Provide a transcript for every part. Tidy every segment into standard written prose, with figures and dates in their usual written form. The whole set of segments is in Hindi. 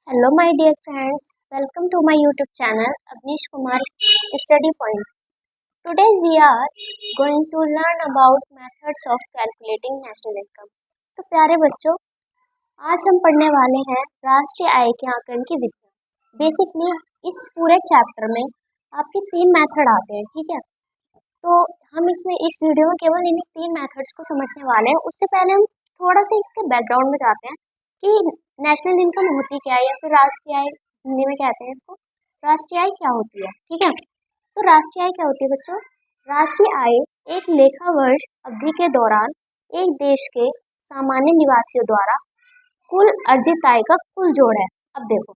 Hello, my dear friends. Welcome to my YouTube channel, Avnish Kumar Study Point. Today we are going to learn about methods of calculating national income. तो प्यारे बच्चों, आज हम पढ़ने वाले हैं राष्ट्रीय आय के आकलन की विधि। बेसिकली इस पूरे चैप्टर में आपके 3 मेथड आते हैं, ठीक है। तो हम इस वीडियो में केवल इन्हीं 3 मेथड्स को समझने वाले हैं। उससे पहले हम थोड़ा सा इसके बैकग्राउंड में जाते हैं कि नेशनल इनकम होती क्या है, या फिर राष्ट्रीय आय हिंदी में कहते हैं इसको। राष्ट्रीय आय क्या होती है, ठीक है। तो राष्ट्रीय आय क्या होती है बच्चों? राष्ट्रीय आय एक लेखा वर्ष अवधि के दौरान एक देश के सामान्य निवासियों द्वारा कुल अर्जित आय का कुल जोड़ है। अब देखो,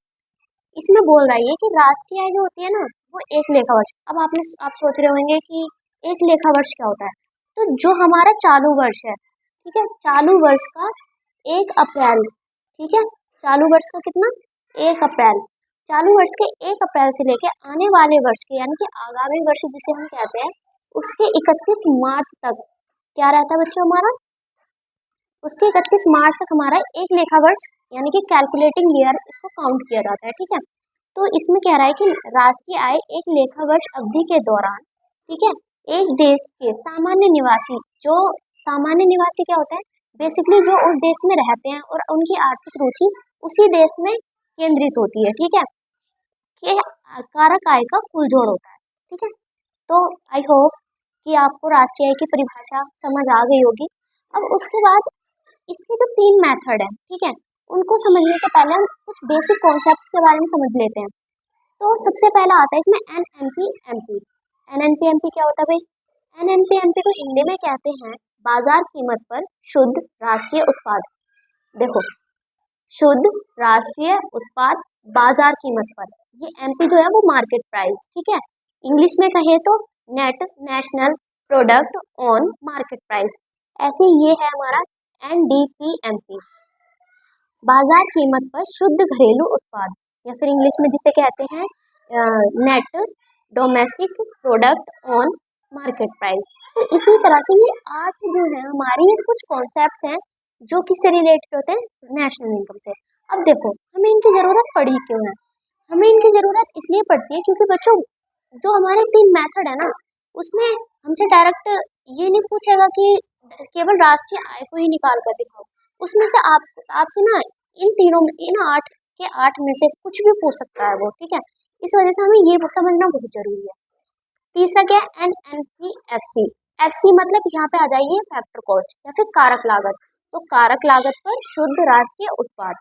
इसमें बोल रहा है कि राष्ट्रीय आय जो होती है ना, वो एक लेखा वर्ष। अब आप सोच रहे होंगे कि एक लेखा वर्ष क्या होता है। तो जो हमारा चालू वर्ष है, ठीक है, चालू वर्ष का 1 अप्रैल, ठीक है, चालू वर्ष का कितना, 1 अप्रैल, चालू वर्ष के 1 अप्रैल से लेके आने वाले वर्ष के यानी कि आगामी वर्ष जिसे हम कहते हैं, उसके 31 मार्च तक क्या रहता है बच्चों हमारा? उसके 31 मार्च तक हमारा एक लेखा वर्ष यानी कि कैलकुलेटिंग ईयर इसको काउंट किया जाता है, ठीक है। तो इसमें कह रहा है कि राष्ट्रीय आय एक लेखा वर्ष अवधि के दौरान, ठीक है, एक देश के सामान्य निवासी, जो सामान्य निवासी क्या होता है? बेसिकली जो उस देश में रहते हैं और उनकी आर्थिक रुचि उसी देश में केंद्रित होती है, ठीक है, कि कारक आय का कुल जोड़ होता है, ठीक है। तो आई होप कि आपको राष्ट्रीय आय की परिभाषा समझ आ गई होगी। अब उसके बाद इसके जो 3 मेथड है, ठीक है, उनको समझने से पहले हम कुछ बेसिक कॉन्सेप्ट्स के बारे में समझ लेते हैं। तो सबसे पहला आता है इसमें NNP-MP। NNP-MP क्या होता है भाई? NNP-MP को हिंदी में कहते हैं बाजार कीमत पर शुद्ध राष्ट्रीय उत्पाद। देखो, शुद्ध राष्ट्रीय उत्पाद बाजार कीमत पर, ये MP जो है वो मार्केट प्राइस, ठीक है। इंग्लिश में कहे तो net national product on market price. ऐसे ये है हमारा NDP-MP, बाजार कीमत पर शुद्ध घरेलू उत्पाद, या फिर इंग्लिश में जिसे कहते हैं net domestic product on market price. तो इसी तरह से ये 8 जो है हमारी कुछ कॉन्सेप्ट्स हैं जो किससे रिलेटेड होते हैं? नेशनल इनकम से। अब देखो, हमें इनकी जरूरत पड़ी क्यों है? हमें इनकी जरूरत इसलिए पड़ती है क्योंकि बच्चों जो हमारे 3 मेथड है ना, उसमें हमसे डायरेक्ट ये नहीं पूछेगा कि केवल राष्ट्रीय आय को ही निकाल कर दिखाओ। उसमें से आपसे ना इन 8 के 8 में से कुछ भी पूछ सकता है वो, ठीक है। इस वजह से हमें ये समझना बहुत जरूरी है। तीसरा क्या है? NNP-FC। FC मतलब यहाँ पे आ जाइए फैक्टर कॉस्ट या फिर कारक लागत। तो कारक लागत पर शुद्ध राष्ट्रीय उत्पाद।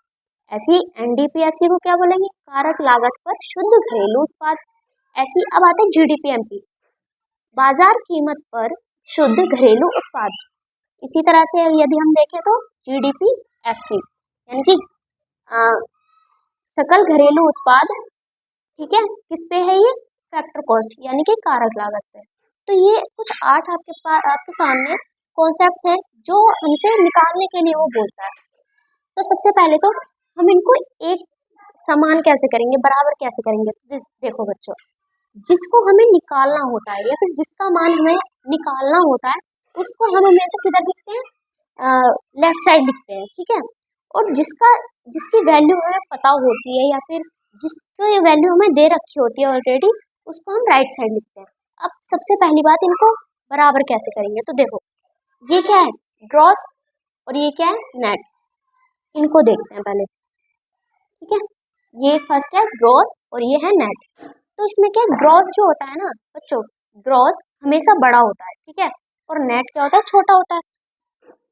ऐसी NDP-FC को क्या बोलेंगे? कारक लागत पर शुद्ध घरेलू उत्पाद। ऐसी अब आते हैं GDP-MP, बाजार कीमत पर शुद्ध घरेलू उत्पाद। इसी तरह से यदि हम देखें तो GDP-FC यानी कि सकल घरेलू उत्पाद, ठीक है, किस पे है ये? फैक्टर कॉस्ट यानी कि कारक लागत पे। तो ये कुछ 8 आपके सामने कॉन्सेप्ट्स हैं जो हमसे निकालने के लिए वो बोलता है। तो सबसे पहले तो हम इनको एक समान कैसे करेंगे, बराबर कैसे करेंगे? देखो बच्चों, जिसको हमें निकालना होता है या फिर जिसका मान हमें निकालना होता है, उसको हम हमेशा किधर लिखते हैं? लेफ्ट साइड लिखते हैं, ठीक है। और जिसकी वैल्यू हमें पता होती है या फिर जिसको ये वैल्यू हमें दे रखी होती है ऑलरेडी, उसको हम राइट साइड लिखते हैं। अब सबसे पहली बात, इनको बराबर कैसे करेंगे? तो देखो, ये क्या है? ग्रॉस, और ये क्या है? नेट। इनको देखते हैं पहले, ठीक है। ये फर्स्ट है ग्रॉस और ये है नेट। तो इसमें क्या है? ग्रॉस जो होता है ना बच्चों, ग्रॉस हमेशा बड़ा होता है, ठीक है, और नेट क्या होता है? छोटा होता है।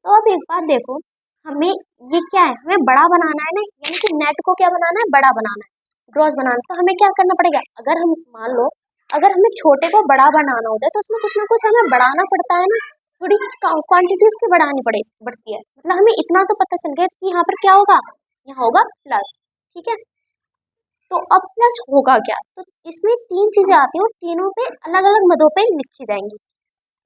तो अब एक बात देखो, हमें ये क्या है? हमें बड़ा बनाना है ना, यानी कि नेट को क्या बनाना है? बड़ा बनाना है, ग्रॉस बनाना। तो हमें क्या करना पड़ेगा? अगर हम मान लो अगर हमें छोटे को बड़ा बनाना होता है तो उसमें कुछ ना कुछ हमें बढ़ाना पड़ता है ना, थोड़ी क्वांटिटी उसकी बढ़ती है। मतलब हमें इतना तो पता चल गया कि यहाँ पर क्या होगा? यहाँ होगा प्लस, ठीक है। तो अब प्लस होगा क्या? तो इसमें 3 चीजें आती हैं और तीनों पे अलग अलग मदों पे लिखी जाएंगी।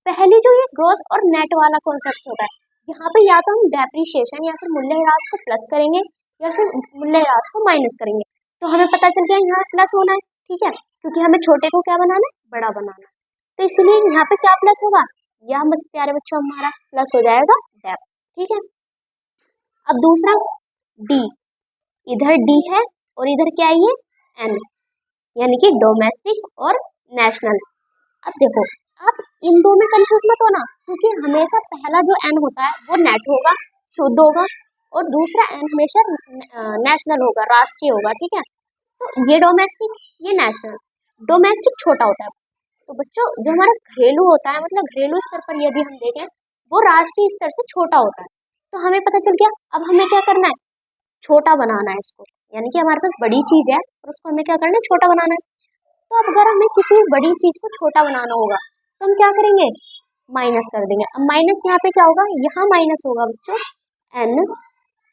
पहली जो ये ग्रॉस और नेट वाला कॉन्सेप्ट होता है, यहाँ पे या तो हम डेप्रिसिएशन या फिर मूल्यह्रास को प्लस करेंगे या फिर मूल्यह्रास को माइनस करेंगे। तो हमें पता चल गया यहाँ प्लस होना है, ठीक है, क्योंकि हमें छोटे को क्या बनाना है? बड़ा बनाना है। तो इसलिए यहाँ पे क्या प्लस होगा? यह प्यारे बच्चों हमारा प्लस हो जाएगा डेप, ठीक है। अब दूसरा डी, इधर डी है और इधर क्या है ये एन, यानी कि डोमेस्टिक और नेशनल। अब देखो आप इन दो में कंफ्यूज मत होना, क्योंकि हमेशा पहला जो एन होता है वो नेट होगा, शुद्ध होगा, और दूसरा एन हमेशा नेशनल होगा, राष्ट्रीय होगा, ठीक है। तो ये डोमेस्टिक, ये नेशनल। डोमेस्टिक छोटा होता है, तो बच्चों जो हमारा घरेलू होता है, मतलब घरेलू स्तर पर यदि हम देखें, वो राष्ट्रीय स्तर से छोटा होता है। तो हमें पता चल गया, अब हमें क्या करना है, छोटा बनाना है इसको, यानी कि हमारे पास बड़ी चीज है और उसको हमें क्या करना है, छोटा बनाना है। तो अब अगर हमें किसी बड़ी चीज को छोटा बनाना होगा तो हम क्या करेंगे, माइनस कर देंगे। अब माइनस यहाँ पे क्या होगा, यहाँ माइनस होगा बच्चों एन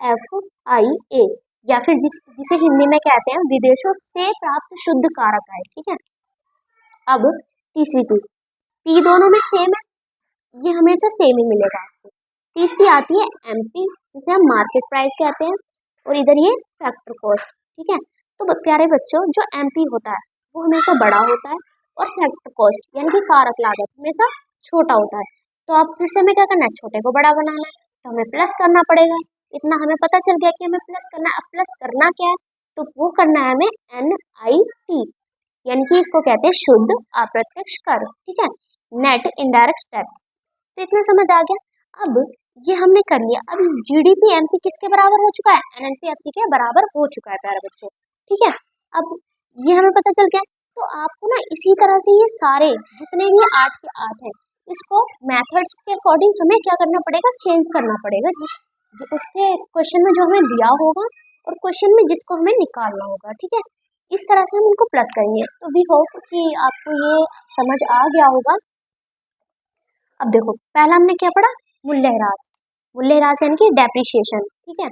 एफ आई ए, या फिर जिसे हिंदी में कहते हैं विदेशों से प्राप्त शुद्ध कारक आय, ठीक है। अब तीसरी चीज, पी दोनों में सेम है, ये हमेशा सेम ही मिलेगा आपको। तीसरी आती है एमपी, जिसे हम मार्केट प्राइस कहते हैं, और इधर ये फैक्टर कॉस्ट, ठीक है। तो प्यारे बच्चों जो एमपी होता है वो हमेशा बड़ा होता है, और फैक्टर कॉस्ट यानी कि कारक लागत हमेशा छोटा होता है। तो अब फिर से हमें क्या करना है, छोटे को बड़ा बनाना है, तो हमें प्लस करना पड़ेगा। इतना हमें पता चल गया कि हमें प्लस करना है। अब प्लस करना क्या है, तो वो करना है हमें NIT, यानी कि इसको कहते हैं शुद्ध अप्रत्यक्ष कर, ठीक है, नेट इनडायरेक्ट टैक्स। तो इतना समझ आ गया। अब ये हमने कर लिया। अब GDP MP किसके बराबर हो चुका है, NNPFC के बराबर हो चुका है प्यारे बच्चों, ठीक है। अब ये हमें पता चल गया। तो आपको ना इसी तरह से ये सारे जितने भी 8 के 8 हैं, इसको मेथड्स के अकॉर्डिंग हमें क्या करना पड़ेगा, चेंज करना पड़ेगा, उसके क्वेश्चन में जो हमें दिया होगा और क्वेश्चन में जिसको हमें निकालना होगा, ठीक है। इस तरह से हम उनको प्लस करेंगे। तो वी होप कि आपको ये समझ आ गया होगा। अब देखो पहला हमने क्या पढ़ा, मूल्यह्रास। मूल्यह्रास यानी कि डेप्रिसिएशन, ठीक है।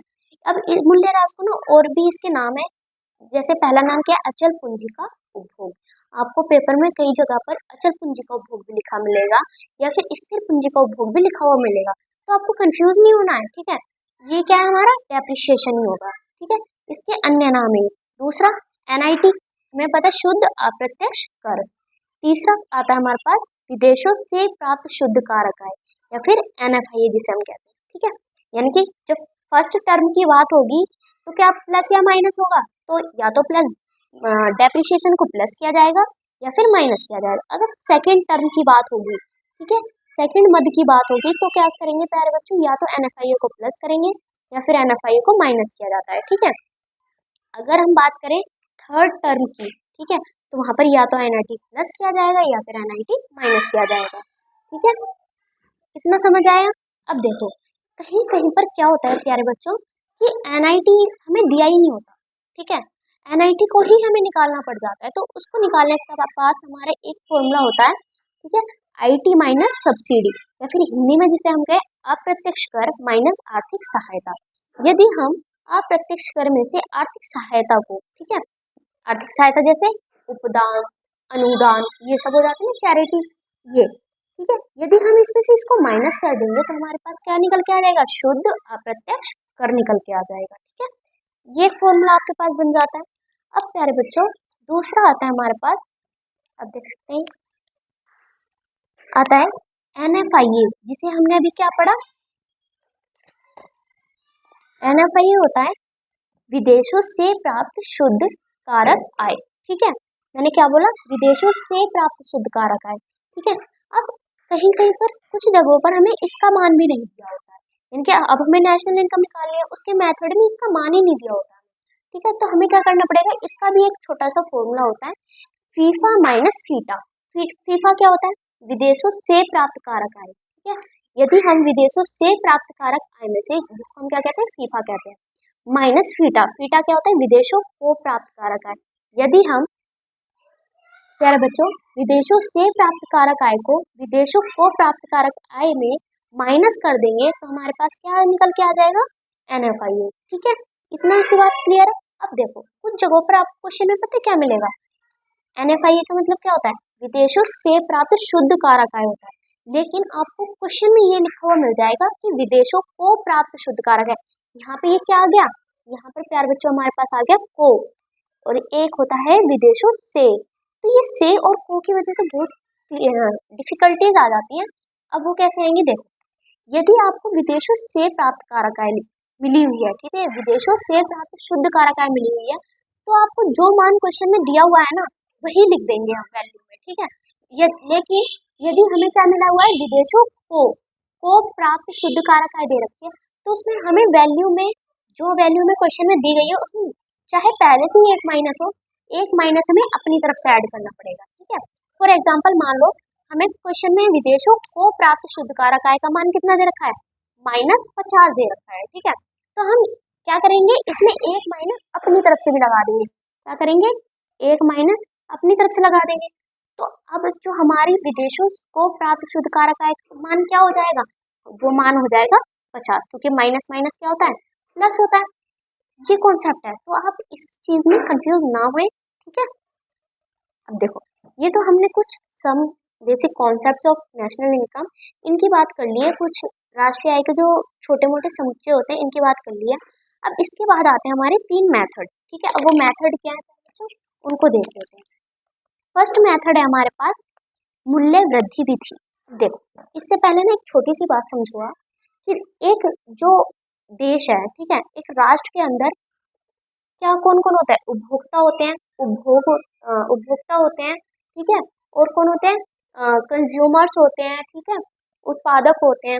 अब मूल्यह्रास को ना और भी इसके नाम है, जैसे पहला नाम क्या है, अचल पूंजी का उपभोग। आपको पेपर में कई जगह पर अचल पूंजी का उपभोग भी लिखा मिलेगा, या फिर स्थिर पूंजी का उपभोग भी लिखा हुआ मिलेगा, तो आपको कंफ्यूज नहीं होना है, ठीक है। ये क्या है, हमारा डेप्रिसिएशन ही होगा, ठीक है। इसके अन्य नाम है दूसरा NIT, हमें पता है शुद्ध अप्रत्यक्ष कर। तीसरा आता है हमारे पास विदेशों से प्राप्त शुद्ध कारक आय, या फिर NFI जिसे हम कहते हैं, ठीक है। यानी कि जब फर्स्ट टर्म की बात होगी तो क्या प्लस या माइनस होगा, तो या तो प्लस डेप्रिसिएशन को प्लस किया जाएगा या फिर माइनस किया जाएगा। अगर सेकंड टर्म की बात होगी, ठीक है, सेकंड मद की बात होगी, तो क्या करेंगे प्यारे बच्चों, या तो NFI को प्लस करेंगे या फिर NFI को माइनस किया जाता है, ठीक है। अगर हम बात करें थर्ड टर्म की, ठीक है, तो वहां पर या तो NIT प्लस किया जाएगा या फिर NIT माइनस किया जाएगा, ठीक है। इतना समझ आया। अब देखो कहीं कहीं पर क्या होता है प्यारे बच्चों कि NIT हमें दिया ही नहीं होता, ठीक है, NIT को ही हमें निकालना पड़ जाता है। तो उसको निकालने के पास हमारे एक फॉर्मूला होता है, ठीक है, IT माइनस सब्सिडी, या फिर हिंदी में जिसे हम कहें अप्रत्यक्ष कर माइनस आर्थिक सहायता। यदि हम अप्रत्यक्ष कर में से आर्थिक सहायता को, ठीक है, आर्थिक सहायता जैसे उपदान, अनुदान, ये सब हो जाते हैं चैरिटी, ये, ठीक है, यदि हम इसमें से इसको माइनस कर देंगे तो हमारे पास क्या निकल के आ जाएगा, शुद्ध अप्रत्यक्ष कर निकल के आ जाएगा, ठीक है। ये फॉर्मूला आपके पास बन जाता है। अब प्यारे बच्चों दूसरा आता है हमारे पास, अब देख सकते हैं आता है NFIA, जिसे हमने अभी क्या पढ़ा, NFIA होता है विदेशों से प्राप्त शुद्ध कारक आय, ठीक है। मैंने क्या बोला, विदेशों से प्राप्त शुद्ध कारक आय, ठीक है। अब कहीं कहीं पर कुछ जगहों पर हमें इसका मान भी नहीं दिया होता है, यानी कि अब हमें नेशनल इनकम निकालनी है, उसके मेथड में इसका मान ही नहीं दिया होता है, ठीक है। तो हमें क्या करना पड़ेगा, इसका भी एक छोटा सा फॉर्मूला होता है, फीफा माइनस फीटा। फीफा क्या होता है, विदेशों से प्राप्त कारक आय, ठीक है। यदि हम विदेशों से प्राप्त कारक आय में से, जिसको हम क्या कहते हैं, फीफा कहते हैं, माइनस फीटा, फीटा क्या होता है, विदेशों को प्राप्त कारक आय। यदि हम प्यारे बच्चों विदेशों से प्राप्त कारक आय को विदेशों को प्राप्त कारक आय में माइनस कर देंगे तो हमारे पास क्या निकल के आ जाएगा, NFIA, ठीक है। इतना सी बात क्लियर है। अब देखो कुछ जगहों पर आपको क्वेश्चन में पता क्या मिलेगा, NFIA का मतलब क्या होता है, विदेशों से प्राप्त शुद्ध कारक आय होता है, लेकिन आपको क्वेश्चन में ये लिखा हुआ मिल जाएगा कि विदेशों को प्राप्त शुद्ध कारक है। यहाँ पे ये क्या आ गया, यहाँ पर प्यारे बच्चों हमारे पास आ गया को, और एक होता है विदेशों से। तो ये से और को की वजह से बहुत डिफिकल्टीज आ जाती हैं। अब वो कैसे आएंगे, देखो यदि आपको विदेशों से प्राप्त कारक आय मिली हुई है, ठीक है, विदेशों से प्राप्त शुद्ध कारक आय मिली हुई है, तो आपको जो मान क्वेश्चन में दिया हुआ है ना वही लिख देंगे हम वैल्यू में, ठीक है। लेकिन यदि हमें क्या मिला हुआ है, विदेशों को प्राप्त शुद्ध कारक आय दे रखी है, तो उसमें हमें वैल्यू में जो वैल्यू में क्वेश्चन में दी गई है उसमें चाहे पहले से ही एक माइनस हो, एक माइनस हमें अपनी तरफ से ऐड करना पड़ेगा, ठीक है। फॉर एग्जाम्पल मान लो हमें क्वेश्चन में विदेशों को प्राप्त शुद्ध कारक आय का मान कितना दे रखा है, -50 दे रखा है, ठीक है। तो हम क्या करेंगे, इसमें एक माइनस अपनी तरफ से भी लगा देंगे। क्या करेंगे, एक माइनस अपनी तरफ से लगा देंगे। तो अब जो हमारी विदेशों को प्राप्त शुद्ध कारक आय का मान क्या हो जाएगा, वो मान हो जाएगा 50, क्योंकि माइनस माइनस क्या होता है, प्लस होता है। ये कॉन्सेप्ट है, तो आप इस चीज में कंफ्यूज ना हुए, ठीक है। अब देखो, ये तो हमने कुछ some basic concepts of national income इनकी बात कर ली है, कुछ राष्ट्रीय आय के जो छोटे मोटे समुच्चय होते हैं इनकी बात कर ली है। अब इसके बाद आते हैं हमारे 3 मेथड, ठीक है। अब वो मेथड क्या है बच्चों, उनको देख लेते हैं। फर्स्ट मेथड है हमारे पास मूल्य वृद्धि विधि। देखो, इससे पहले ना एक छोटी सी बात समझो आप, कि एक जो देश है, ठीक है, एक राष्ट्र के अंदर क्या कौन कौन होता है, उपभोक्ता होते हैं, उपभोक्ता होते हैं, ठीक है, और कौन होते हैं, कंज्यूमर्स होते हैं, ठीक है, उत्पादक होते हैं।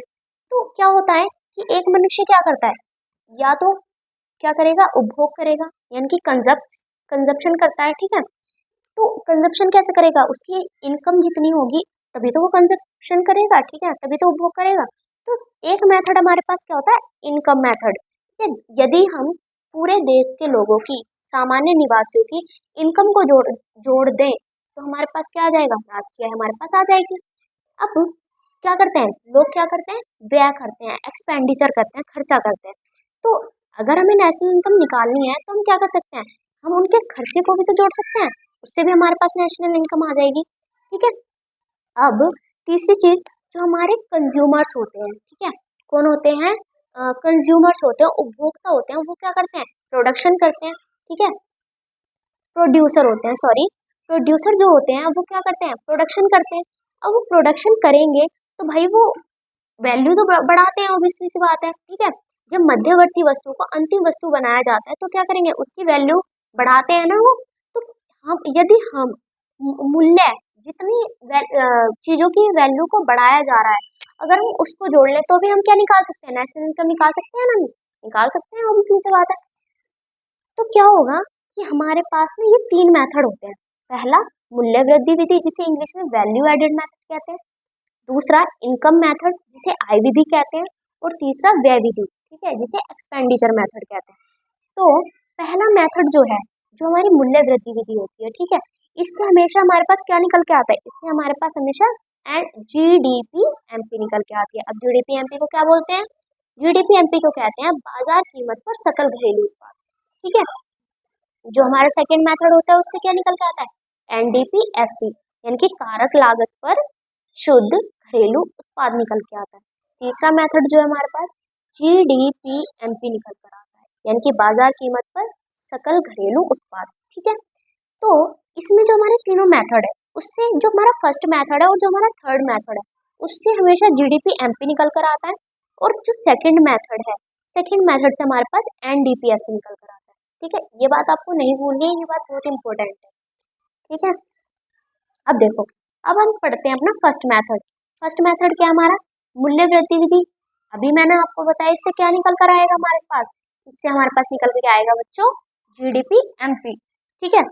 तो क्या होता है कि एक मनुष्य क्या करता है, या तो क्या करेगा, उपभोग करेगा, यानी कि कंजप्शन करता है, ठीक है। तो कंजप्शन कैसे करेगा, उसकी इनकम जितनी होगी तभी तो वो कंजप्शन करेगा, ठीक है, तभी तो उपभोग करेगा। तो एक मेथड हमारे पास क्या होता है, इनकम मेथड, ठीक है। यदि हम पूरे देश के लोगों की, सामान्य निवासियों की इनकम को जोड़ दें तो हमारे पास क्या आ जाएगा, राष्ट्रीय आय हमारे पास आ जाएगी। अब क्या करते हैं लोग, क्या करते हैं, व्यय करते हैं, एक्सपेंडिचर करते हैं, खर्चा करते हैं। तो अगर हमें नेशनल इनकम निकालनी है तो हम क्या कर सकते हैं, हम उनके खर्चे को भी तो जोड़ सकते हैं, उससे भी हमारे पास नेशनल इनकम आ जाएगी, ठीक है। अब तीसरी चीज, जो हमारे कंज्यूमर्स होते हैं, ठीक है, कौन होते हैं, कंज्यूमर्स होते हैं, उपभोक्ता होते हैं, वो क्या करते हैं, प्रोडक्शन करते हैं, ठीक है, प्रोड्यूसर होते हैं, सॉरी, प्रोड्यूसर जो होते हैं वो क्या करते हैं, प्रोडक्शन करते हैं। अब वो प्रोडक्शन करेंगे तो भाई वो वैल्यू तो बढ़ाते हैं, ऑब्वियसली सी बात है, ठीक है। जब मध्यवर्ती वस्तु को अंतिम वस्तु बनाया जाता है तो क्या करेंगे, उसकी वैल्यू बढ़ाते हैं ना वो। तो यदि हम मूल्य जितनी चीजों की वैल्यू को बढ़ाया जा रहा है, अगर हम उसको जोड़ ले तो भी हम क्या निकाल सकते हैं, नेशनल इनकम निकाल सकते हैं ना, निकाल सकते हैं, ऑब्वियसली सी बात है। तो क्या होगा कि हमारे पास में ये 3 मेथड होते हैं। पहला मूल्य वृद्धि विधि, जिसे इंग्लिश में वैल्यू एडेड मेथड कहते हैं। दूसरा इनकम मेथड, जिसे आय विधि कहते हैं। और तीसरा व्यय विधि, ठीक है, जिसे एक्सपेंडिचर मेथड कहते हैं। तो पहला मेथड जो है, जो हमारी मूल्य वृद्धि विधि होती है, ठीक है, इससे हमेशा हमारे पास क्या निकल के आता है, इससे हमारे पास हमेशा जीडीपी एमपी निकल के आती है। अब जीडीपी एमपी को क्या बोलते हैं, जीडीपी एमपी को कहते हैं बाजार कीमत पर सकल घरेलू उत्पाद, ठीक है। जो हमारा सेकंड मेथड होता है उससे क्या निकल के आता है, एनडीपीएफसी, यानी कि कारक लागत पर शुद्ध घरेलू उत्पाद निकल के आता है। तीसरा मेथड जो है हमारे पास जीडीपीएमपी निकल कर आता है, यानी कि बाजार कीमत पर सकल घरेलू उत्पाद, ठीक है। तो इसमें जो हमारे तीनों मेथड है, उससे जो हमारा फर्स्ट मेथड है और जो हमारा थर्ड मेथड है, उससे हमेशा जीडीपीएमपी निकल कर आता है। और जो सेकंड मेथड है, सेकंड मेथड से हमारे पास एनडीपीएफसी निकल कर आता है, ठीक है। ये बात आपको नहीं भूलनी है, ये बात बहुत इंपॉर्टेंट है, ठीक है। अब देखो, अब हम पढ़ते हैं अपना फर्स्ट मेथड। फर्स्ट मेथड क्या हमारा, मूल्य वृद्धि विधि। अभी मैंने आपको बताया इससे क्या निकल कर आएगा हमारे पास, इससे हमारे पास निकल के आएगा बच्चों जीडीपी एमपी, ठीक है।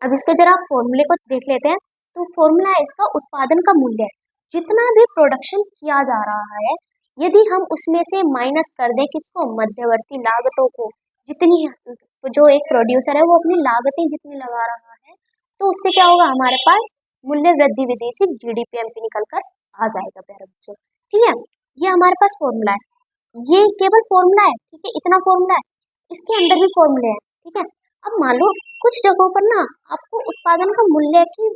अब इसके जरा फॉर्मूले को देख लेते हैं। तो फॉर्मूला है इसका, उत्पादन का मूल्य, जितना भी प्रोडक्शन किया जा रहा है, यदि हम उसमें से माइनस कर दें किसको, मध्यवर्ती लागतों को, जितनी जो एक प्रोड्यूसर है वो अपनी लागतें जितनी लगा रहा है, तो उससे क्या होगा, हमारे पास मूल्य वृद्धि विधि से जीडीपीएमपी निकल कर आ जाएगा प्यारे बच्चों, ठीक है। ये हमारे पास फॉर्मूला है, ये केवल फॉर्मूला है, ठीक है, इतना फॉर्मूला है, इसके अंदर भी फॉर्मूले हैं, ठीक है। अब मान लो कुछ जगहों पर ना आपको उत्पादन का मूल्य की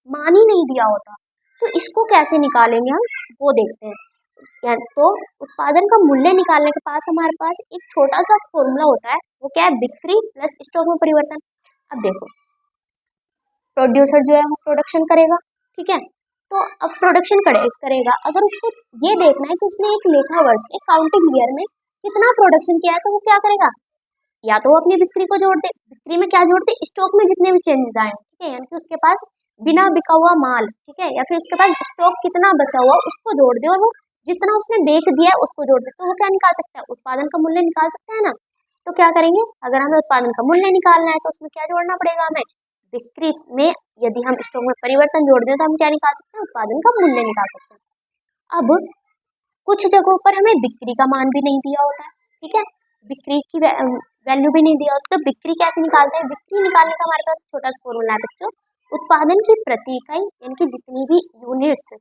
मान ही नहीं दिया होता, तो इसको कैसे निकालेंगे हम, वो देखते हैं। तो उत्पादन का मूल्य निकालने के पास हमारे पास एक छोटा सा फॉर्मूला होता है, वो क्या है, बिक्री प्लस स्टॉक में परिवर्तन। अब देखो, प्रोड्यूसर जो है वो प्रोडक्शन करेगा, ठीक है। तो अब प्रोडक्शन करेगा, अगर उसको ये देखना है कि उसने एक लेखा वर्ष, एक काउंटिंग ईयर में कितना प्रोडक्शन किया है, तो वो क्या करेगा, या तो वो अपनी बिक्री को जोड़ दे, बिक्री में क्या जोड़ दे, स्टॉक में जितने भी चेंजेस आए, ठीक है, यानी कि उसके पास बिना बिका हुआ माल, ठीक है, या फिर उसके पास स्टॉक कितना बचा हुआ उसको जोड़ दे, और वो जितना उसने बेच दिया है उसको जोड़ दे, तो वो क्या निकाल सकता है, उत्पादन का मूल्य निकाल सकता है ना। तो क्या करेंगे, अगर हमें उत्पादन का मूल्य निकालना है तो उसमें क्या जोड़ना पड़ेगा हमें, बिक्री में यदि हम स्टॉक में परिवर्तन जोड़ दें तो हम क्या निकाल सकते हैं, उत्पादन का मूल्य निकाल सकते हैं। अब कुछ जगहों पर हमें बिक्री का मान भी नहीं दिया होता है, ठीक है, बिक्री की वैल्यू भी नहीं दिया होता, तो बिक्री कैसे निकालते हैं, बिक्री निकालने का हमारे पास छोटा सा फॉर्मूला है बच्चों, उत्पादन की प्रति इकाई यानी कि जितनी भी यूनिट्स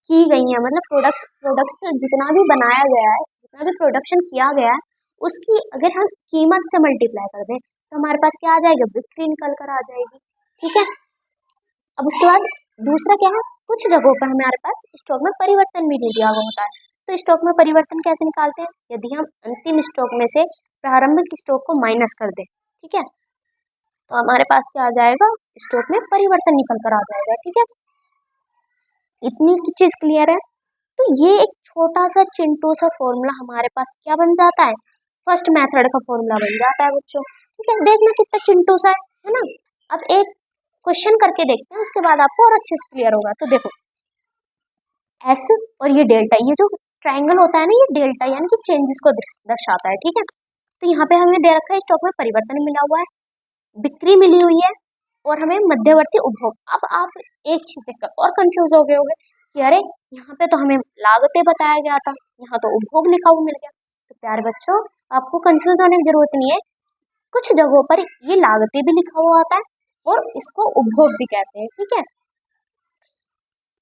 की गई है, मतलब प्रोडक्ट जितना भी बनाया गया है, जितना भी प्रोडक्शन किया गया है, उसकी अगर हम कीमत से मल्टीप्लाई कर दें तो हमारे पास क्या आ जाएगा, बिक्री निकल कर आ जाएगी, ठीक है। अब उसके बाद दूसरा क्या है, कुछ जगहों पर हमारे पास स्टॉक में परिवर्तन भी नहीं दिया हुआ होता है, तो स्टॉक में परिवर्तन कैसे निकालते हैं, यदि हम अंतिम स्टॉक में से प्रारंभिक स्टॉक को माइनस कर दें, ठीक है, तो हमारे पास क्या आ जाएगा, स्टॉक में परिवर्तन निकल कर आ जाएगा, ठीक है। इतनी की चीज क्लियर है। तो ये एक छोटा सा चिंटू सा फॉर्मूला हमारे पास क्या बन जाता है, फर्स्ट मेथड का फॉर्मूला बन जाता है बच्चों, ठीक है, देखना कितना चिंटू सा है ना। अब एक क्वेश्चन करके देखते हैं, उसके बाद आपको और अच्छे से क्लियर होगा। तो देखो एस और ये डेल्टा, ये जो ट्राइंगल होता है ना, ये डेल्टा यानी कि चेंजेस को दर्शाता है, ठीक है। तो यहाँ पे हमें दे रखा है स्टॉक में परिवर्तन मिला हुआ है, बिक्री मिली हुई है, और हमें मध्यवर्ती उपभोग। अब आप एक चीज देखकर और कंफ्यूज हो गए होंगे कि अरे यहाँ पे तो हमें लागतें बताया गया था, यहाँ तो उपभोग लिखा हुआ मिल गया। तो प्यारे बच्चों, आपको कंफ्यूज होने की जरूरत नहीं है, कुछ जगहों पर ये लागतें भी लिखा हुआ आता है और इसको उपभोग भी कहते हैं, ठीक है।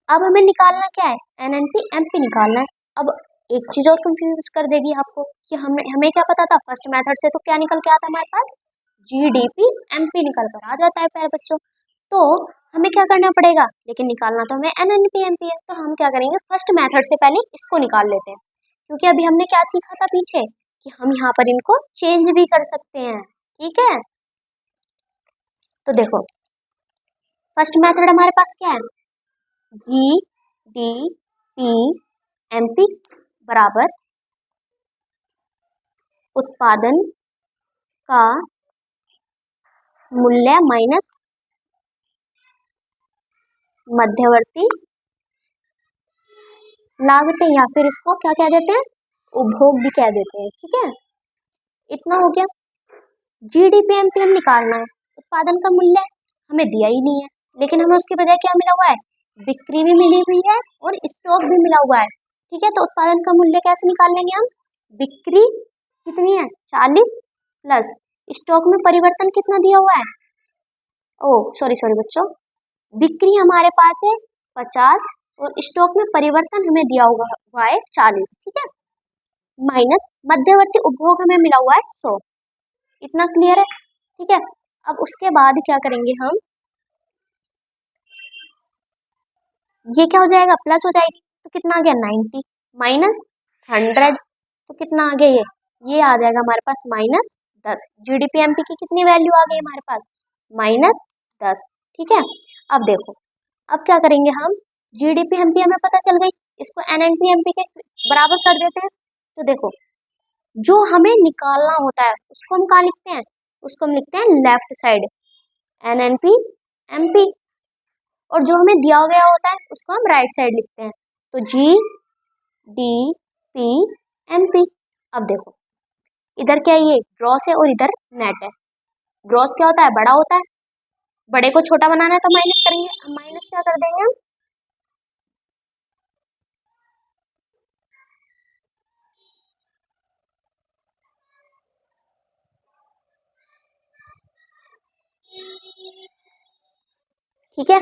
अब हमें निकालना क्या है, एनएनपी एमपी निकालना है। अब एक चीज और कंफ्यूज कर देगी आपको कि हमें क्या पता था, फर्स्ट मेथड से तो क्या निकल के आता है हमारे पास, जीडीपी एमपी निकल कर आ जाता है प्यारे बच्चों। तो हमें क्या करना पड़ेगा, लेकिन निकालना तो हमें एनएनपी एमपी है, तो हम क्या करेंगे, फर्स्ट मेथड से पहले इसको निकाल लेते हैं, क्योंकि अभी हमने क्या सीखा था पीछे कि हम यहाँ पर इनको चेंज भी कर सकते हैं, ठीक है। तो देखो फर्स्ट मेथड हमारे पास क्या है, G D P M P बराबर उत्पादन का मूल्य माइनस मध्यवर्ती लागतें, या फिर इसको क्या कह देते हैं, उपभोग भी कह देते हैं, ठीक है। इतना हो गया। जीडीपी एमपी हम निकालना है, उत्पादन का मूल्य हमें दिया ही नहीं है, लेकिन हमें उसके बजाय क्या मिला हुआ है, बिक्री भी मिली हुई है और स्टॉक भी मिला हुआ है, ठीक है। तो उत्पादन का मूल्य कैसे निकाल लेंगे हम, बिक्री कितनी है 40 प्लस स्टॉक में परिवर्तन कितना दिया हुआ है, ओ सॉरी बच्चों, बिक्री हमारे पास है 50 और स्टॉक में परिवर्तन हमें दिया हुआ है 40, ठीक है, माइनस मध्यवर्ती उपभोग हमें मिला हुआ है 100। इतना क्लियर है, ठीक है। अब उसके बाद क्या करेंगे हम, ये क्या हो जाएगा, प्लस हो जाएगी, तो कितना आ गया 90 माइनस 100, तो कितना आ गया ये आ जाएगा हमारे पास -10। जीडीपी एमपी की कितनी वैल्यू आ गई हमारे पास, -10, ठीक है। अब देखो अब क्या करेंगे हम, जीडीपी एमपी हमें पता चल गई, इसको एनएनपी एमपी के बराबर कर देते हैं। तो देखो जो हमें निकालना होता है उसको हम कहाँ लिखते हैं, उसको हम लिखते हैं लेफ्ट साइड एनएनपी एमपी, और जो हमें दिया गया होता है उसको हम राइट साइड लिखते हैं, तो G D P M P. अब देखो इधर क्या है, ये ग्रॉस है और इधर नेट है। ग्रॉस क्या होता है, बड़ा होता है, बड़े को छोटा बनाना है तो माइनस करेंगे, माइनस क्या कर देंगे हम, ठीक है।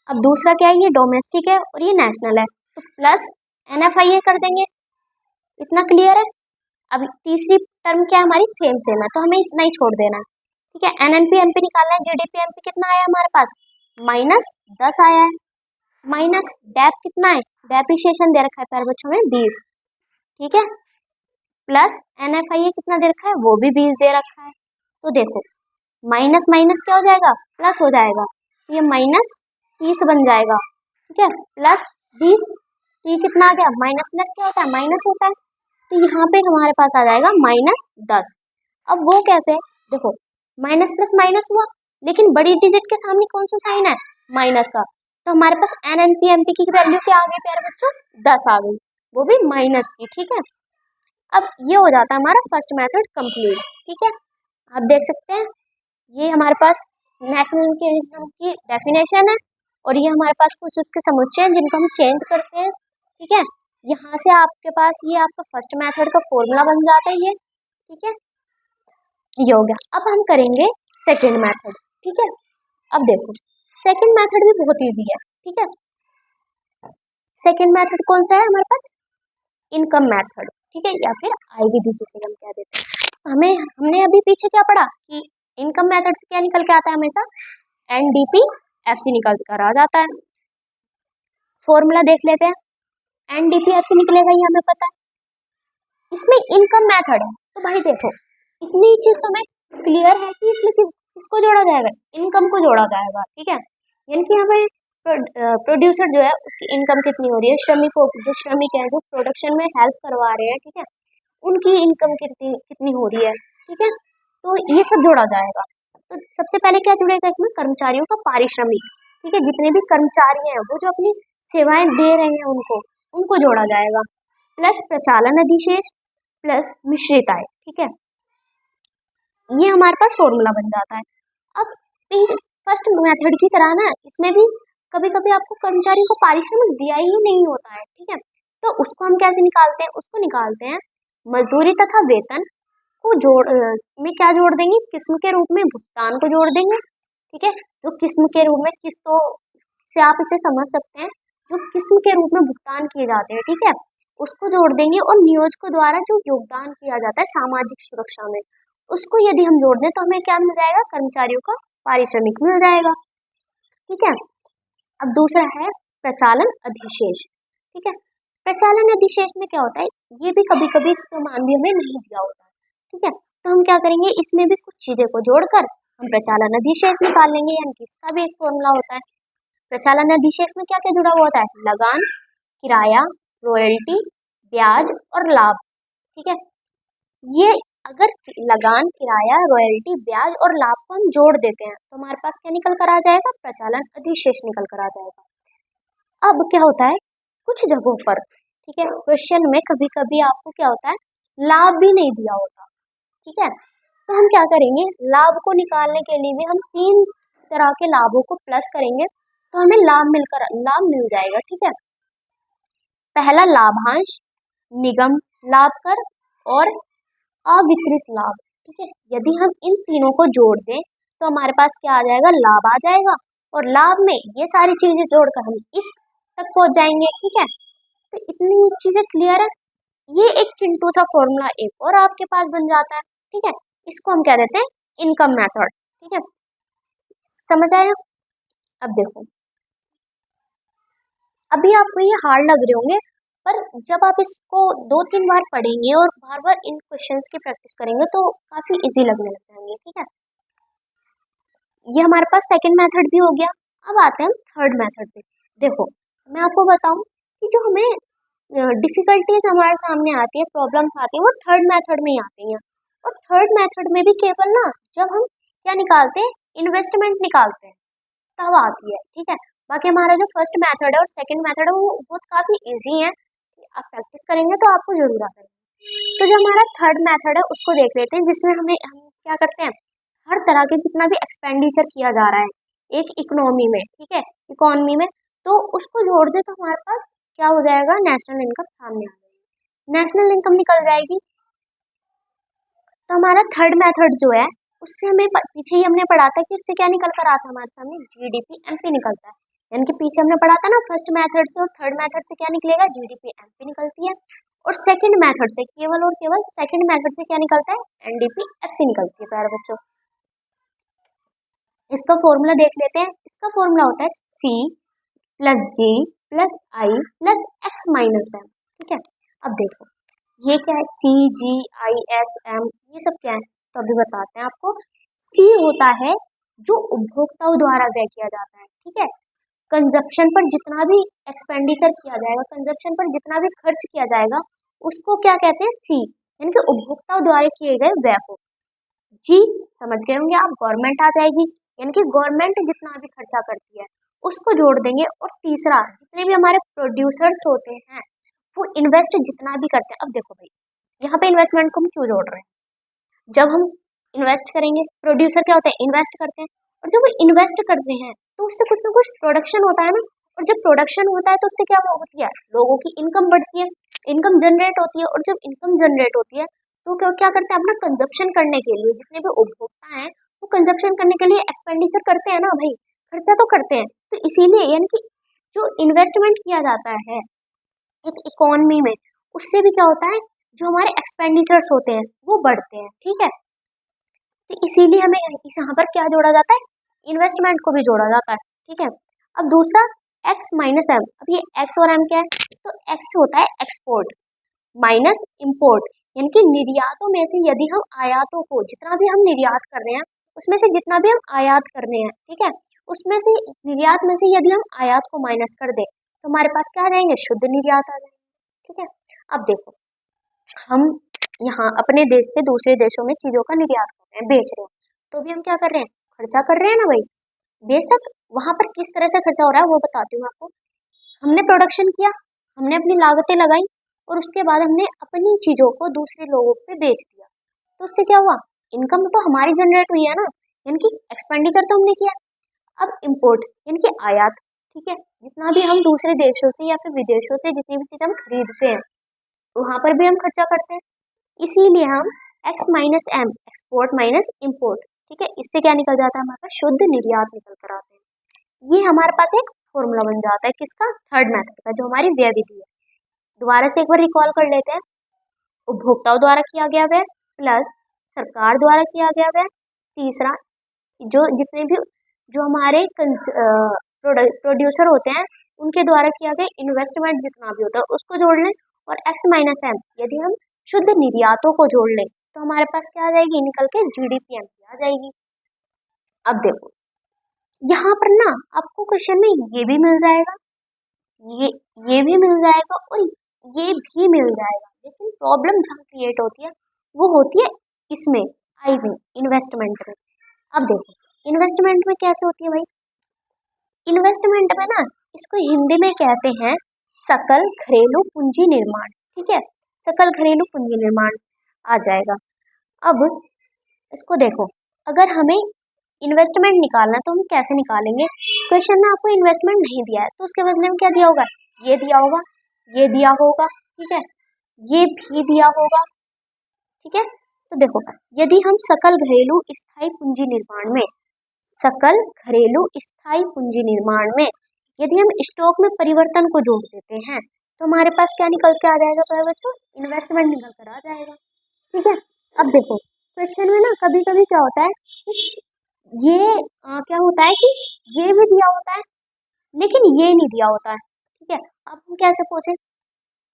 अब दूसरा क्या है, ये डोमेस्टिक है और ये नेशनल है, तो प्लस NFIA कर देंगे। इतना क्लियर है। अब तीसरी टर्म क्या है हमारी, सेम सेम है, तो हमें इतना ही छोड़ देना है, ठीक है। एनएनपी एमपी निकालना है, जीडीपी एमपी कितना आया हमारे पास, -10 आया है, माइनस डेप कितना है, डेप्रिसिएशन दे रखा है प्यारे बच्चों में 20, ठीक है, प्लस NFIA कितना दे रखा है, वो भी 20 दे रखा है। तो देखो माइनस माइनस क्या हो जाएगा, प्लस हो जाएगा, तो ये -30 बन जाएगा, ठीक है, प्लस 20, तो ये कितना आ गया, माइनस प्लस क्या होता है, माइनस होता है, तो यहाँ पे हमारे पास आ जाएगा -10। अब वो कैसे, देखो माइनस प्लस माइनस हुआ, लेकिन बड़ी डिजिट के सामने कौन सा साइन है, माइनस का, तो हमारे पास N N P M P की वैल्यू क्या आ गई प्यारे बच्चों, 10 आ गई, वो भी माइनस की। ठीक है, अब ये हो जाता है हमारा फर्स्ट मेथड कंप्लीट। ठीक है, आप देख सकते हैं ये हमारे पास नेशनल इनकम की डेफिनेशन है, और ये हमारे पास कुछ उसके समुच्चय हैं जिनको हम चेंज करते हैं। ठीक है, यहाँ से आपके पास ये आपका फर्स्ट मेथड का फॉर्मूला बन जाता है ये। ठीक है, ये हो गया। अब हम करेंगे सेकेंड मेथड। ठीक है, अब देखो सेकेंड मेथड भी बहुत इजी है। ठीक है, सेकेंड मेथड कौन सा है हमारे पास, इनकम मेथड। ठीक है, या फिर आई विधि जिसे हम कह देते हैं। हमने अभी पीछे क्या पढ़ा कि इनकम मेथड से क्या निकल के आता है, हमेशा एनडीपी एफसी निकल कर आ जाता है। फॉर्मूला देख लेते हैं, एनडीपी एफसी निकलेगा ये हमें पता है, इसमें इनकम मेथड है, तो भाई देखो इतनी चीज तो हमें क्लियर है कि इसमें किसको जोड़ा जाएगा, इनकम को जोड़ा जाएगा। ठीक है, यानी कि हमें प्रोड्यूसर जो है उसकी इनकम कितनी हो रही है, श्रमिकों जो श्रमिक है जो प्रोडक्शन में हेल्प करवा रहे हैं, ठीक है, उनकी इनकम कितनी कितनी हो रही है। ठीक है, तो ये सब जोड़ा जाएगा। तो सबसे पहले क्या जुड़ेगा इसमें, कर्मचारियों का पारिश्रमिक। ठीक है, जितने भी कर्मचारी हैं वो जो अपनी सेवाएं दे रहे हैं उनको जोड़ा जाएगा, प्लस प्रचालन अधिशेष प्लस मिश्रित आय। ठीक है, ये हमारे पास फॉर्मूला बन जाता है। अब फर्स्ट मेथड की तरह ना इसमें भी कभी कभी आपको कर्मचारियों को पारिश्रमिक दिया ही नहीं होता है। ठीक है, तो उसको हम कैसे निकालते हैं, उसको निकालते हैं मजदूरी तथा वेतन को में क्या जोड़ देंगे, किस्म के रूप में भुगतान को जोड़ देंगे। ठीक है, जो किस्म के रूप में, किस्तों से आप इसे समझ सकते हैं, जो किस्म के रूप में भुगतान किए जाते हैं, ठीक है, उसको जोड़ देंगे। और नियोजकों द्वारा जो योगदान किया जाता है सामाजिक सुरक्षा में, उसको यदि हम जोड़ दें तो हमें क्या मिल जाएगा, कर्मचारियों का पारिश्रमिक मिल जाएगा। ठीक है, अब दूसरा है प्रचालन अधिशेष। ठीक है, प्रचालन अधिशेष में क्या होता है, ये भी कभी कभी इसका मान भी हमें नहीं दिया होता है। ठीक है, तो हम क्या करेंगे, इसमें भी कुछ चीजें को जोड़कर हम प्रचालन अधिशेष निकाल लेंगे, यानी कि इसका भी एक फॉर्मूला होता है। प्रचालन अधिशेष में क्या क्या जुड़ा हुआ होता है, लगान, किराया, रॉयल्टी, ब्याज और लाभ। ठीक है, ये अगर लगान, किराया, रॉयल्टी, ब्याज और लाभ को हम जोड़ देते हैं तो हमारे पास क्या निकल कर आ जाएगा, प्रचालन अधिशेष निकल कर आ जाएगा। अब क्या होता है कुछ जगहों पर, ठीक है, क्वेश्चन में कभी कभी आपको क्या होता है, लाभ भी नहीं दिया होता। ठीक है, तो हम क्या करेंगे, लाभ को निकालने के लिए भी हम 3 तरह के लाभों को प्लस करेंगे तो हमें लाभ मिल जाएगा। ठीक है, पहला लाभांश, निगम लाभ कर और अविकृत लाभ। ठीक है, यदि हम इन तीनों को जोड़ दें तो हमारे पास क्या आ जाएगा, लाभ आ जाएगा, और लाभ में ये सारी चीजें जोड़कर हम इस तक पहुंच जाएंगे। ठीक है, तो इतनी चीजें क्लियर है। ये एक चिंटू सा फॉर्मूला एक और आपके पास बन जाता है। ठीक है, इसको हम कह देते हैं इनकम मेथड। ठीक है, समझ आया। अब देखो, अभी आपको ये हार्ड लग रहे होंगे, पर जब आप इसको 2-3 बार पढ़ेंगे और बार बार इन क्वेश्चंस की प्रैक्टिस करेंगे तो काफी इजी लगने लग जाएंगे। ठीक है, ये हमारे पास सेकंड मेथड भी हो गया। अब आते हैं थर्ड मेथड पे। देखो मैं आपको बताऊं कि जो हमें डिफिकल्टीज हमारे सामने आती है, प्रॉब्लम्स आती है, वो थर्ड मेथड में ही आती हैं। और थर्ड मेथड में भी केवल ना जब हम क्या निकालते हैं, इन्वेस्टमेंट निकालते हैं, तब आती है। ठीक है, बाकी हमारा जो फर्स्ट मेथड है और सेकंड मेथड है वो बहुत काफी इजी है, आप प्रैक्टिस करेंगे तो आपको जरूर आता है। तो जो हमारा थर्ड मेथड है उसको देख लेते हैं, जिसमें हम क्या करते हैं, हर तरह के जितना भी एक्सपेंडिचर किया जा रहा है एक इकोनॉमी में, ठीक है, इकोनॉमी में, तो उसको जोड़ दे तो हमारे पास क्या हो जाएगा, नेशनल इनकम सामने आ जाएगी, नेशनल इनकम निकल जाएगी। तो हमारा थर्ड मेथड जो है उससे हमें पीछे ही हमने पढ़ा था कि उससे क्या निकल कर आता है हमारे सामने, जीडीपी एमपी निकलता है। यानी कि पीछे हमने पढ़ा था ना फर्स्ट मेथड से और थर्ड मेथड से क्या निकलेगा, जीडीपी एमपी निकलती है, और सेकंड मेथड से केवल और केवल सेकंड मेथड से क्या निकलता है, एनडीपी एफसी निकलती है। प्यारे बच्चों, इसका फॉर्मूला देख लेते हैं। इसका फॉर्मूला होता है सी प्लस जी प्लस आई प्लस एक्स माइनस एम। ठीक है, अब देखो ये क्या है, सी जी आई एक्स एम, ये सब क्या है तो अभी बताते हैं आपको। सी होता है जो उपभोक्ताओं द्वारा व्यय किया जाता है। ठीक है, कंजप्शन पर जितना भी एक्सपेंडिचर किया जाएगा, कंजप्शन पर जितना भी खर्च किया जाएगा उसको क्या कहते हैं, सी, यानी कि उपभोक्ताओं द्वारा किए गए व्यय को। जी समझ गए होंगे आप, गवर्नमेंट आ जाएगी, यानी कि गवर्नमेंट जितना भी खर्चा करती है उसको जोड़ देंगे। और तीसरा, जितने भी हमारे प्रोड्यूसर्स होते हैं वो इन्वेस्ट जितना भी करते हैं। अब देखो भाई, यहाँ पे इन्वेस्टमेंट को हम क्यों जोड़ रहे हैं? जब हम इन्वेस्ट करेंगे, प्रोड्यूसर क्या होते हैं, इन्वेस्ट करते हैं, और जब वो इन्वेस्ट करते हैं तो उससे कुछ ना कुछ प्रोडक्शन होता है ना। और जब प्रोडक्शन होता है तो उससे क्या होती है, लोगों की इनकम बढ़ती है, इनकम जनरेट होती है। और जब इनकम जनरेट होती है तो क्या क्या करते हैं, अपना कंजप्शन करने के लिए, जितने भी उपभोक्ता हैं वो कंजप्शन करने के लिए एक्सपेंडिचर करते हैं ना भाई, खर्चा तो करते हैं। तो इसीलिए यानी कि जो इन्वेस्टमेंट किया जाता है एक इकोनॉमी में, उससे भी क्या होता है, जो हमारे एक्सपेंडिचर्स होते हैं वो बढ़ते हैं। ठीक है, तो इसीलिए हमें यहाँ पर क्या जोड़ा जाता है, इन्वेस्टमेंट को भी जोड़ा जाता है। ठीक है, अब दूसरा एक्स माइनस एम। अब ये एक्स और एम क्या है, तो एक्स होता है एक्सपोर्ट माइनस इम्पोर्ट, यानी कि निर्यातों में से यदि हम आयातों को, जितना भी हम निर्यात कर रहे हैं उसमें से जितना भी हम आयात कर रहे हैं, ठीक है, उसमें से निर्यात में से यदि हम आयात को माइनस कर दें तो हमारे पास क्या आ जाएंगे, शुद्ध निर्यात आ जाएंगे। ठीक है, अब देखो, हम यहाँ अपने देश से दूसरे देशों में चीजों का निर्यात कर रहे हैं, बेच रहे हैं, तो भी हम क्या कर रहे हैं, खर्चा कर रहे हैं ना भाई। बेशक वहां पर किस तरह से खर्चा हो रहा है वो बताती हूँ आपको। हमने प्रोडक्शन किया, हमने अपनी लागतें लगाई, और उसके बाद हमने अपनी चीजों को दूसरे लोगों पे बेच दिया, तो उससे क्या हुआ, इनकम तो हमारी जनरेट हुई है ना, यानी कि एक्सपेंडिचर तो हमने किया। अब इम्पोर्ट यानी कि आयात, ठीक है, जितना भी हम दूसरे देशों से या फिर विदेशों से जितनी भी चीज हम खरीदते हैं वहां पर भी हम खर्चा करते हैं। इसीलिए हम X minus M, export minus import, ठीक है, इससे क्या निकल जाता है, हमारे पास शुद्ध निर्यात निकल कर आता है। ये हमारे पास एक फॉर्मूला बन जाता है किसका, थर्ड मेथड का, जो हमारी व्यय विधि है। दोबारा से एक बार रिकॉल कर लेते हैं। उपभोक्ताओं द्वारा किया गया व्यय प्लस सरकार द्वारा किया गया व्यय, तीसरा जो जितने भी जो हमारे प्रोड्यूसर होते हैं उनके द्वारा किया गया इन्वेस्टमेंट जितना भी होता है उसको जोड़ लें, और एक्स माइनस एम यदि हम शुद्ध निर्यातों को जोड़ लें तो हमारे पास क्या आ जाएगी, निकल के जीडीपी आ जाएगी। अब देखो, यहाँ पर ना आपको क्वेश्चन में ये भी मिल जाएगा, ये ये भी मिल जाएगा, और ये भी मिल जाएगा, लेकिन प्रॉब्लम जहाँ क्रिएट होती है वो होती है इसमें, आई मीन इन्वेस्टमेंट में। अब देखो, इन्वेस्टमेंट में कैसे होती है भाई, इन्वेस्टमेंट में ना इसको हिंदी में कहते हैं सकल घरेलू पूंजी निर्माण। ठीक है, सकल घरेलू पूंजी निर्माण आ जाएगा। अब इसको देखो, अगर हमें इन्वेस्टमेंट निकालना है तो हम कैसे निकालेंगे, क्वेश्चन में आपको इन्वेस्टमेंट नहीं दिया है तो उसके बदले में क्या दिया होगा, ये दिया होगा, ये दिया होगा, ठीक है, ये भी दिया होगा। ठीक है, तो देखो, यदि हम सकल घरेलू स्थायी पूंजी निर्माण में, सकल घरेलू स्थायी पूंजी निर्माण में यदि हम स्टॉक में परिवर्तन को जोड़ देते हैं तो हमारे पास क्या निकल के आ जाएगा, तो बच्चों इन्वेस्टमेंट निकल कर आ जाएगा। ठीक है, अब देखो क्वेश्चन में ना कभी कभी क्या होता है, ये क्या होता है कि ये भी दिया होता है लेकिन ये नहीं दिया होता है। ठीक है, अब हम कैसे पूछे,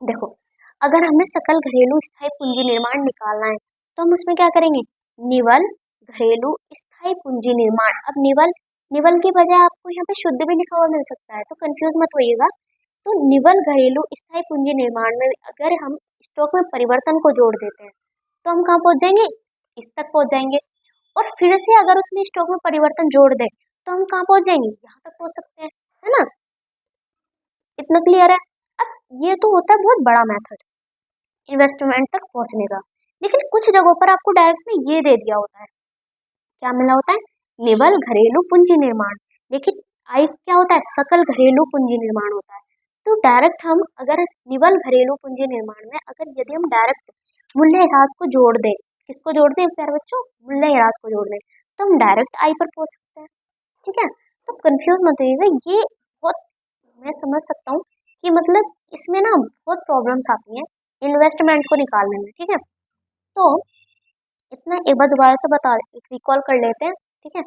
देखो अगर हमें सकल घरेलू स्थायी पूंजी निर्माण निकालना है तो हम उसमें क्या करेंगे, निवल घरेलू स्थायी पूंजी निर्माण। अब निवल, निवल की बजाय आपको यहाँ पे शुद्ध भी लिखा हुआ मिल सकता है, तो कंफ्यूज मत होइएगा। तो निवल घरेलू स्थायी पूंजी निर्माण में अगर हम स्टॉक में परिवर्तन को जोड़ देते हैं तो हम कहाँ पहुंच जाएंगे, इस तक पहुंच जाएंगे। और फिर से अगर उसमें स्टॉक में परिवर्तन जोड़ दें तो हम कहाँ पहुंच जाएंगे, यहाँ तक पहुंच सकते हैं, है ना, इतना क्लियर है। अब ये तो होता है बहुत बड़ा मेथड इन्वेस्टमेंट तक पहुंचने का, लेकिन कुछ जगहों पर आपको डायरेक्ट में ये दे दिया होता है, क्या मिला होता है, निवल घरेलू पूंजी निर्माण, लेकिन आई क्या होता है, सकल घरेलू पूंजी निर्माण होता है। तो डायरेक्ट हम अगर निवल घरेलू पूंजी निर्माण में अगर यदि हम डायरेक्ट मूल्यह्रास को जोड़ दें, किसको जोड़ दें प्यारे बच्चों, मूल्यह्रास को जोड़ दें, तो हम डायरेक्ट आई पर पहुंच सकते हैं। ठीक है, तो कंफ्यूज मत होइएगा, ये बहुत मैं समझ सकता हूँ कि मतलब इसमें ना बहुत प्रॉब्लम्स आती हैं इन्वेस्टमेंट को निकालने में। ठीक है, तो इतना एक बार दोबारा से बता रिकॉल कर लेते हैं। ठीक है,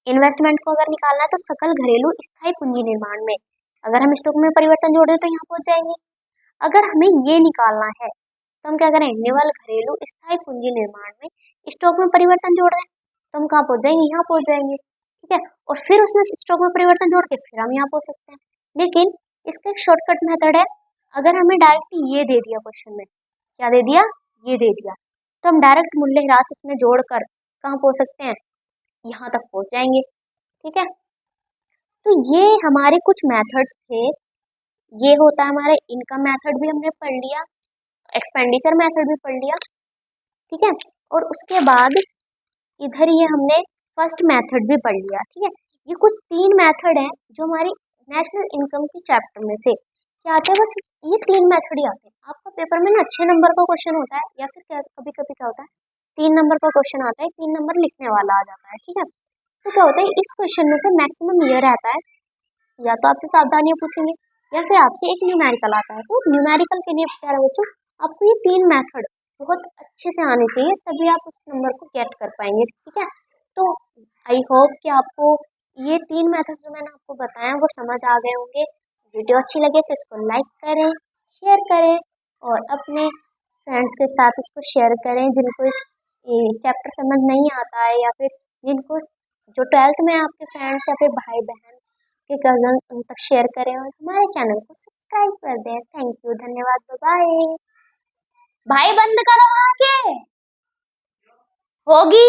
इन्वेस्टमेंट को अगर निकालना है तो सकल घरेलू स्थायी पूंजी निर्माण में अगर हम स्टॉक में परिवर्तन जोड़ दें तो यहाँ पहुंच जाएंगे। अगर हमें ये निकालना है तो हम क्या करें, निवल घरेलू स्थायी पूंजी निर्माण में स्टॉक में परिवर्तन जोड़ रहे हैं तो हम कहाँ पहुंच जाएंगे, यहाँ पहुंच जाएंगे। ठीक है, और फिर उसमें स्टॉक में परिवर्तन जोड़ के फिर हम यहाँ पहुंच सकते हैं। लेकिन इसका एक शॉर्टकट मेथड है, अगर हमें डायरेक्ट ये दे दिया क्वेश्चन में, क्या दे दिया, ये दे दिया, तो हम डायरेक्ट मूल्यह्रास इसमें जोड़कर कहाँ पहुँच सकते हैं, यहाँ तक पहुँच जाएंगे। ठीक है, तो ये हमारे कुछ मेथड्स थे। ये होता है हमारा इनकम मेथड भी हमने पढ़ लिया, एक्सपेंडिचर मेथड भी पढ़ लिया। ठीक है, और उसके बाद इधर ये हमने फर्स्ट मेथड भी पढ़ लिया। ठीक है, ये कुछ 3 मेथड हैं जो हमारी नेशनल इनकम के चैप्टर में से क्या आते हैं, बस ये 3 मेथड ही आते हैं। आपका पेपर में ना 6 नंबर का क्वेश्चन होता है, या फिर कभी कभी क्या होता है 3 नंबर का क्वेश्चन आता है, 3 नंबर लिखने वाला आ जाता है। ठीक है, तो क्या होता है इस क्वेश्चन में से मैक्सिमम ये रहता है, या तो आपसे सावधानियां पूछेंगे या फिर आपसे एक न्यूमेरिकल आता है। तो न्यूमेरिकल के लिए प्यारे बच्चों आपको ये 3 मेथड बहुत अच्छे से आने चाहिए, तभी आप उस नंबर को गेट कर पाएंगे। ठीक है, तो आई होप कि आपको ये 3 मेथड जो मैंने आपको बताया वो समझ आ गए होंगे। वीडियो अच्छी लगे तो इसको लाइक करें, शेयर करें और अपने फ्रेंड्स के साथ इसको शेयर करें जिनको इस चैप्टर समझ नहीं आता है, या फिर जिनको जो 12th में आपके फ्रेंड्स या फिर भाई बहन के कजन उन तक शेयर करें और हमारे चैनल को सब्सक्राइब कर दें। थैंक यू, धन्यवाद, बाय। भाई बंद करो आके होगी।